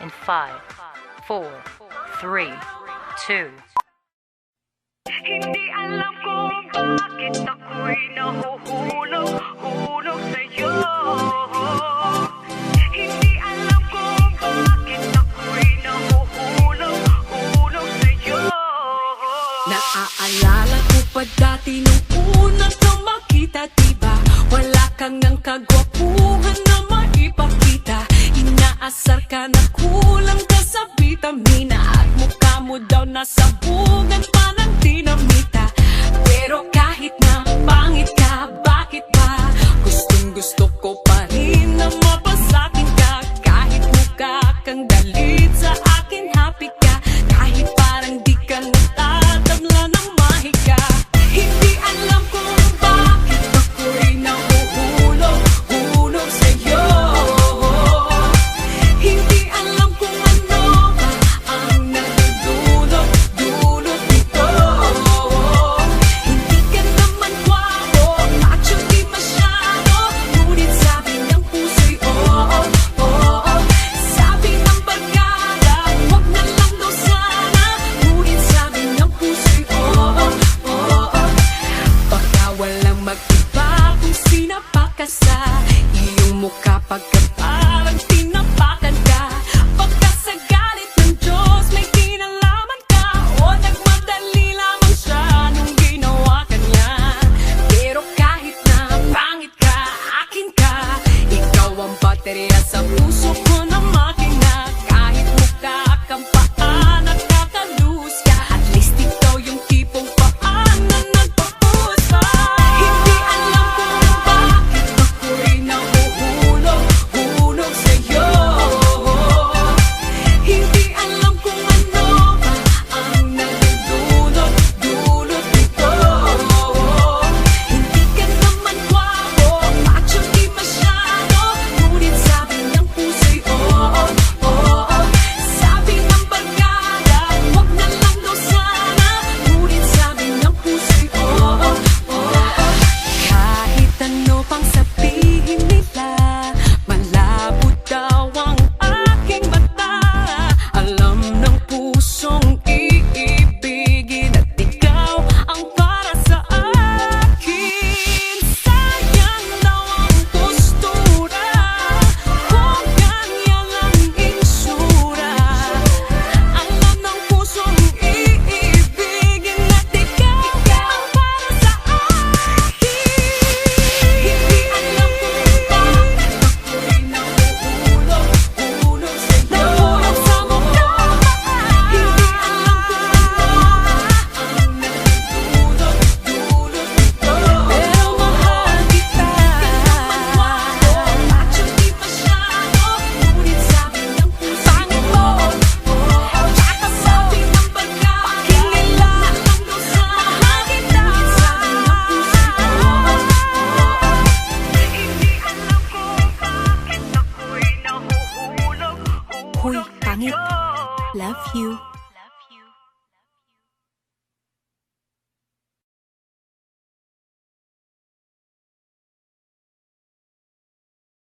in 5, 4, 3, 2. Hindi alam kung bakit ako'y nahuhulog sa'yo. Hindi alam kung bakit ako'y nahuhulog sa'yo. Naaalala ko pa dati nung una ka makita, diba? Wala kang ng kagwapuhan na maipakita. Inaasar ka na kulang ka sa vitamina, at mukha mo daw nasa bugan pa ng dinamita. Pero kahit na pangit ka, bakit ba gustong gusto ko pa rin na mapasakin ka? Kahit mukha kang galit, sa akin happy ka. Kahit parang di ka natatabla ng mahika. Hindi alam kung bakit ako'y nahuhulog sa'yo. Hindi alam kung ano ba ang nagdudulot nito. Hindi ka naman gwapo, macho di masyado, ngunit sabi ng puso'y oo. Sabi ng barkada, wag na lang daw sana, ngunit sabi ng puso'y oo. Baka walang mag-iba kung sinapak ka sa iyong mukha, pagka parang tinapakan ka. Baka sa galit ng Diyos may kinalaman ka, o nagmadali lamang siya nung ginawa ka niya. Pero kahit na pangit ka, akin ka. Ikaw ang baterya sa puso ko na makina. Kahit mukha kang paa, nakakalus ka, at least ikaw yung tipong paa na nagpapusa. Hindi alam kung bakit ako'y nahuhulog sa'yo. Hindi alam kung ano ba ang nagdudulot nito. Hindi ka naman gwapo, macho di masyado, ngunit sabi ng puso'y oo. Sabi ng barkada, wag na lang daw sana, ngunit sabi ng puso'y oo. Kahit ano pang sabihin nila, malabo daw ang aking mata. Alam ng pusong iibigin, at ikaw ang para sa akin. Sayang daw ang postura kung ganyan ang itsura. Alam ng pusong iibigin, at ikaw ang para sa akin. Hindi alam kung bakit ako'y nahuhulog sa'yo. Nahulog sa mukha. Hindi alam kung ano ang nagdudulot nito. Pero mahal kita. Macho di masyado, ngunit sabi ng puso pangit mo. Tsaka sabi ng barkada, pakinggan lang daw sa mahal kita. Ngunit sabi ng puso Hindi alam kung bakit ako'y nahuhulog Hoy, pangit. sa'yo. Love you.